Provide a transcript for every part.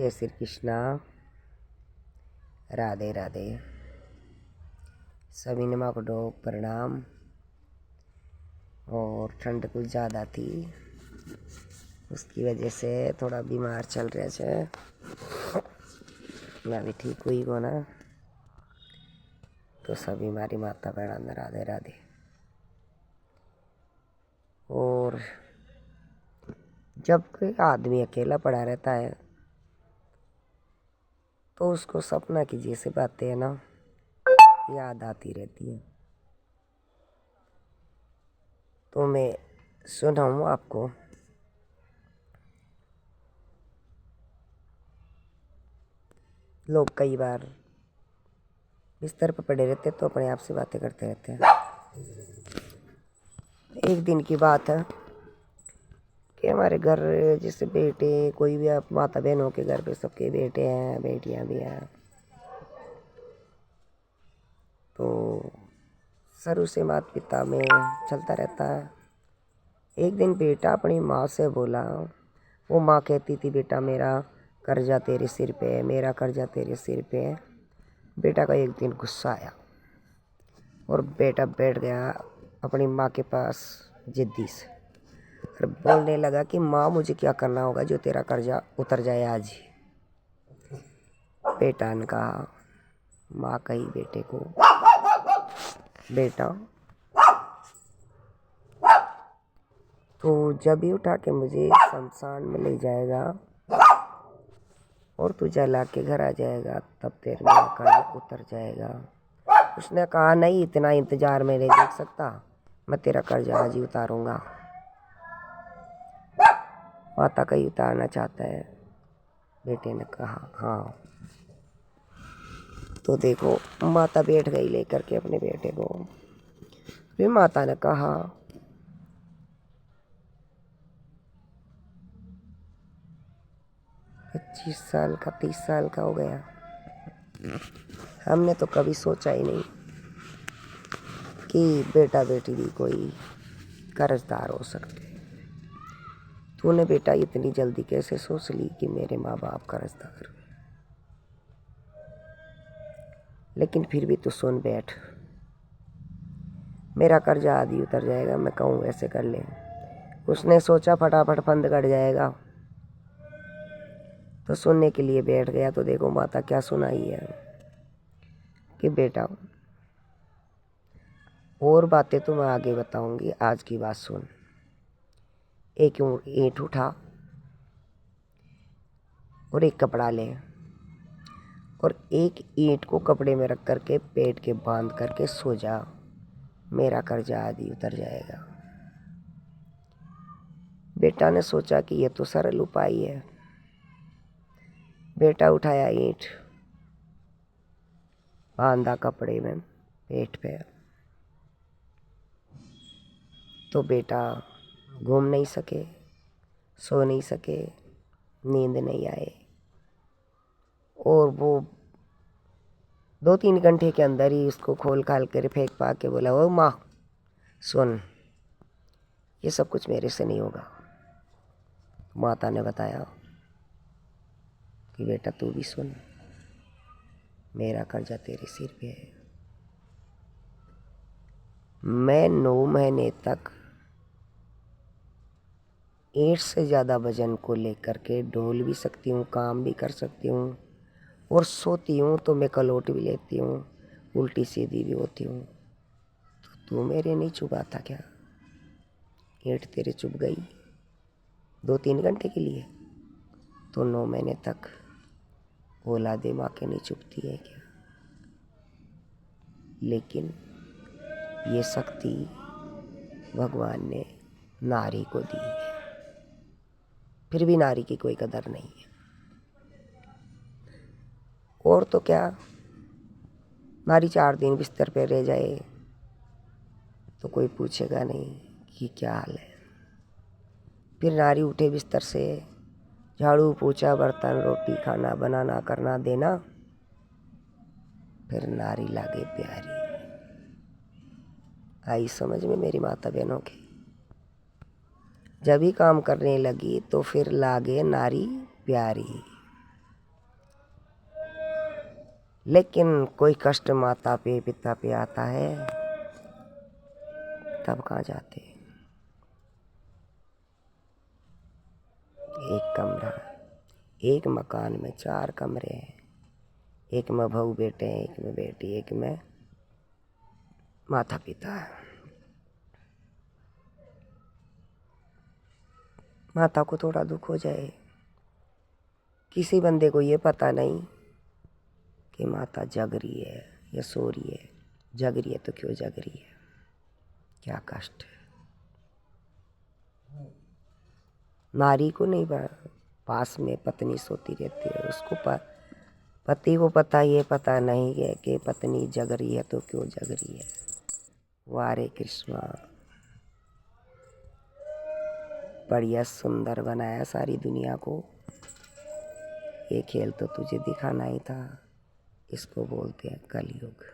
जय श्री कृष्णा। राधे राधे। सभी ने माँ को प्रणाम। और ठंड कुछ ज़्यादा थी, उसकी वजह से थोड़ा बीमार चल रहे थे। मैं भी ठीक हुई को ना, तो सभी हमारी माता प्रणाम। राधे राधे। और जब कोई आदमी अकेला पड़ा रहता है तो उसको सपना की जैसे बातें है ना याद आती रहती है। तो मैं सुनाऊँ आपको। लोग कई बार बिस्तर पर पड़े रहते तो अपने आप से बातें करते रहते हैं। एक दिन की बात है कि हमारे घर जैसे बेटे, कोई भी आप माता बहनों के घर पे सबके बेटे हैं, बेटियां भी हैं, तो शुरू से माता पिता में चलता रहता है। एक दिन बेटा अपनी माँ से बोला, वो माँ कहती थी बेटा मेरा कर्जा तेरे सिर पे है, मेरा कर्जा तेरे सिर पे है। बेटा का एक दिन गुस्सा आया और बेटा बैठ गया अपनी माँ के पास जिद्दी से और बोलने लगा कि माँ मुझे क्या करना होगा जो तेरा कर्जा उतर जाए आज ही। बेटा ने कहा, माँ कही बेटे को, बेटा तो जब ही उठा के मुझे शमशान में ले जाएगा और तू जला के घर आ जाएगा तब तेरे मेरा कर्जा उतर जाएगा। उसने कहा नहीं, इतना इंतजार मैं नहीं देख सकता, मैं तेरा कर्जा आज ही उतारूंगा। माता कहीं उतारना चाहता है। बेटे ने कहा हाँ। तो देखो माता बैठ गई लेकर के अपने बेटे को। फिर माता ने कहा, 25 साल का 30 साल का हो गया, हमने तो कभी सोचा ही नहीं कि बेटा बेटी भी कोई कर्जदार हो सकते। तूने बेटा इतनी जल्दी कैसे सोच ली कि मेरे माँ बाप कर्जदार? लेकिन फिर भी तू सुन बैठ, मेरा कर्जा आदि उतर जाएगा, मैं कहूँ ऐसे कर ले। उसने सोचा फटाफट फंद कट जाएगा तो सुनने के लिए बैठ गया। तो देखो माता क्या सुनाई है कि बेटा और बातें तो मैं आगे बताऊंगी, आज की बात सुन। एक ईंट उठा और एक कपड़ा ले और एक ईंट को कपड़े में रख करके पेट के बांध करके सो जा, मेरा कर्जा आदि उतर जाएगा। बेटा ने सोचा कि यह तो सरल उपाय है। बेटा उठाया ईंट, बांधा कपड़े में पेट पे, तो बेटा घूम नहीं सके, सो नहीं सके, नींद नहीं आए। और वो 2-3 घंटे के अंदर ही उसको खोल खाल कर फेंक पा के बोला, ओ माँ सुन, ये सब कुछ मेरे से नहीं होगा। माता ने बताया कि बेटा तू भी सुन, मेरा कर्जा तेरे सिर पे है। मैं 9 महीने तक 8 से ज़्यादा वजन को लेकर के डोल भी सकती हूँ, काम भी कर सकती हूँ, और सोती हूँ तो मैं कलोट भी लेती हूँ, उल्टी सीधी भी होती हूँ। तो तू मेरे नहीं चुभा था क्या? ईंट तेरे चुभ गई 2-3 घंटे के लिए, तो 9 महीने तक औलादे माँ के नहीं चुभती है क्या? लेकिन ये शक्ति भगवान ने नारी को दी है, फिर भी नारी की कोई कदर नहीं है। और तो क्या, नारी 4 दिन बिस्तर पे रह जाए तो कोई पूछेगा नहीं कि क्या हाल है। फिर नारी उठे बिस्तर से, झाड़ू पोछा बर्तन रोटी खाना बनाना करना देना, फिर नारी लागे प्यारी। आई समझ में मेरी माता बहनों के? जब ही काम करने लगी तो फिर लागे नारी प्यारी। लेकिन कोई कष्ट माता पे पिता पे आता है तब कहाँ जाते। एक कमरा, एक मकान में 4 कमरे हैं, एक में बहू बेटे हैं, एक में बेटी, एक में माता पिता है। माता को थोड़ा दुख हो जाए, किसी बंदे को ये पता नहीं कि माता जग रही है या सो रही है। जग रही है तो क्यों जग रही है, क्या कष्ट है। नारी को नहीं, पास में पत्नी सोती रहती है, उसको पति को पता, ये पता नहीं है कि पत्नी जग रही है तो क्यों जग रही है। वारे कृष्णा, बढ़िया सुंदर बनाया सारी दुनिया को, ये खेल तो तुझे दिखाना ही था। इसको बोलते हैं कलयुग।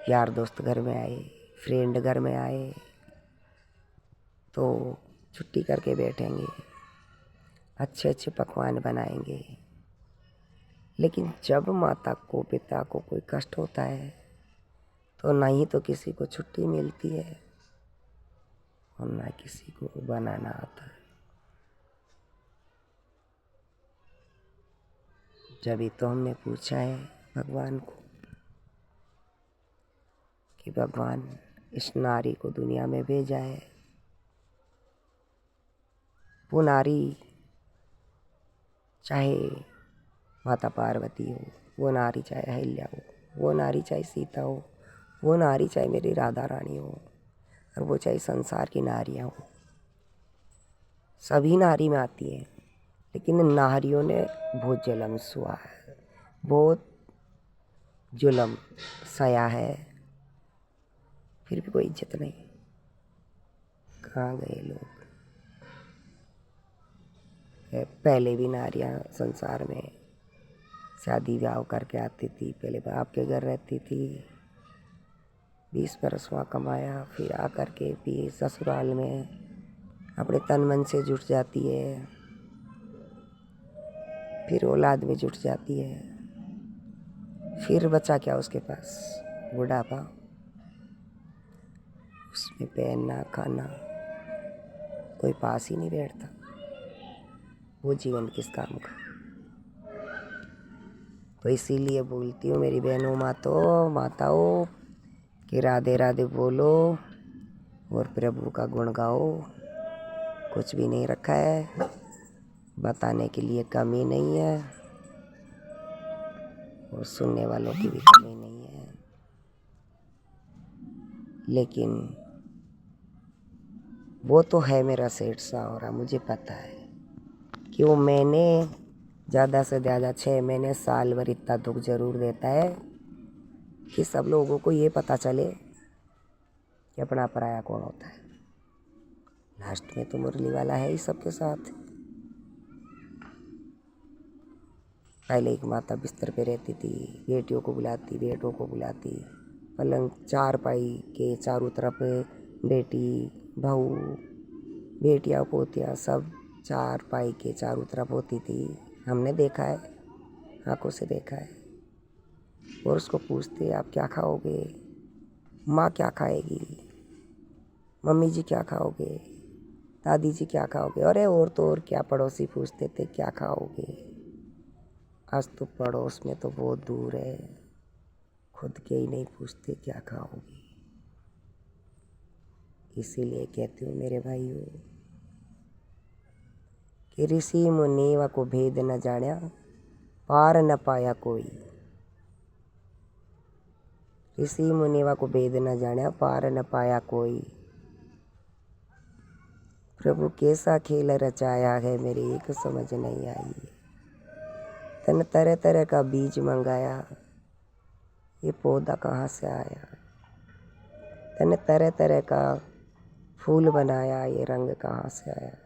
यार दोस्त घर में आए, फ्रेंड घर में आए तो छुट्टी करके बैठेंगे, अच्छे अच्छे पकवान बनाएंगे। लेकिन जब माता को पिता को कोई कष्ट होता है तो ना ही तो किसी को छुट्टी मिलती है और ना किसी को बनाना आता है। जब ही तो हमने पूछा है भगवान को कि भगवान इस नारी को दुनिया में भेजा है, वो नारी चाहे माता पार्वती हो, वो नारी चाहे अहिल्या हो, वो नारी चाहे सीता हो, वो नारी चाहे मेरी राधा रानी हो, और वो चाहे संसार की नारियां हो, सभी नारी में आती हैं। लेकिन नारियों ने बहुत जुल्म सुहा है, बहुत जुल्म सहा है, फिर भी कोई इज्जत नहीं। कहाँ गए लोग। पहले भी नारियां संसार में शादी ब्याह करके आती थी, पहले बाप के घर रहती थी, 20 बरस वहाँ कमाया, फिर आकर के भी ससुराल में अपने तन मन से जुट जाती है, फिर औलाद में जुट जाती है, फिर बचा क्या उसके पास, बुढ़ापा, उसमें पहनना खाना, कोई पास ही नहीं बैठता। वो जीवन किस काम का। तो इसीलिए बोलती हूँ मेरी बहनों माताओं कि राधे राधे बोलो और प्रभु का गुण गाओ। कुछ भी नहीं रखा है, बताने के लिए कमी नहीं है और सुनने वालों की भी कमी नहीं है। लेकिन वो तो है मेरा सेठ सावरा, मुझे पता है कि वो मैंने ज़्यादा से ज़्यादा 6 महीने साल भर इतना दुख जरूर देता है कि सब लोगों को ये पता चले कि अपना पराया कौन होता है। लास्ट में तो मुरली वाला है ही सबके साथ। पहले एक माता बिस्तर पे रहती थी, बेटियों को बुलाती, बेटों को बुलाती, पलंग 4 पाई के चारों तरफ बेटी बहू बेटियाँ पोतियाँ सब 4 पाई के चारों तरफ होती थी। हमने देखा है, आंखों से देखा है। और उसको पूछते आप क्या खाओगे, माँ क्या खाएगी, मम्मी जी क्या खाओगे, दादी जी क्या खाओगे, अरे और तो और क्या पड़ोसी पूछते थे क्या खाओगे। आज तो पड़ोस में तो बहुत दूर है, खुद के ही नहीं पूछते क्या खाओगे। इसीलिए कहती हूँ मेरे भाइयों कि ऋषि मुनिवा को भेद न जाना, पार न पाया कोई। ऋषि मुनिवा को भेद न जाना, पार न पाया कोई। प्रभु कैसा खेल रचाया है मेरे एक समझ नहीं आई। तन तरह तरह का बीज मंगाया, ये पौधा कहाँ से आया। तन तरह तरह का फूल बनाया, ये रंग कहाँ से आया।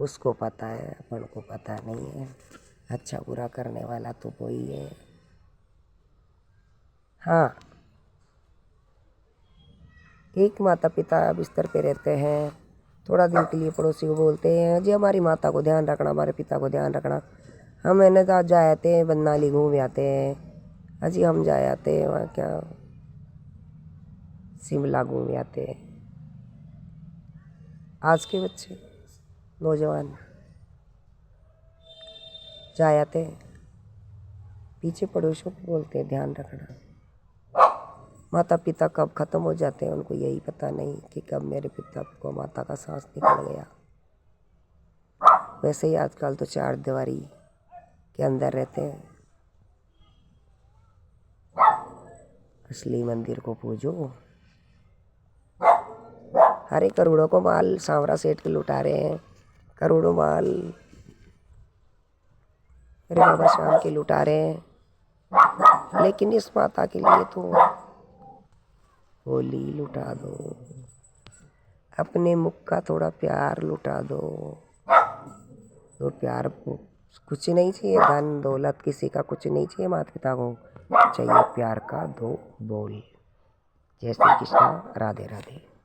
उसको पता है, अपन को पता नहीं है। अच्छा बुरा करने वाला तो वही है। हाँ, एक माता पिता बिस्तर पे रहते हैं थोड़ा दिन के लिए पड़ोसी को बोलते हैं जी हमारी माता को ध्यान रखना, हमारे पिता को ध्यान रखना। हम मैंने तो आज जाए थे बननाली घूम आते हैं, अजी हम जाए आते हैं वहाँ क्या शिमला घूम आते हैं। आज के बच्चे नौजवान जाए आते हैं, पीछे पड़ोसियों को बोलते हैं ध्यान रखना। माता पिता कब ख़त्म हो जाते हैं उनको यही पता नहीं कि कब मेरे पिता को माता का सांस निकल गया। वैसे ही आजकल तो चार दीवारी के अंदर रहते हैं। असली मंदिर को पूजो। अरे करोड़ों को माल सांवरा सेठ के लुटा रहे हैं, करोड़ों माल मेरे बाबा श्याम के लुटा रहे हैं, लेकिन इस माता के लिए तो होली लुटा दो, अपने मुख का थोड़ा प्यार लुटा दो। तो प्यार को कुछ नहीं चाहिए, धन दौलत किसी का कुछ नहीं चाहिए, माता पिता को चाहिए प्यार का दो बोल। जय श्री कृष्ण, राधे राधे।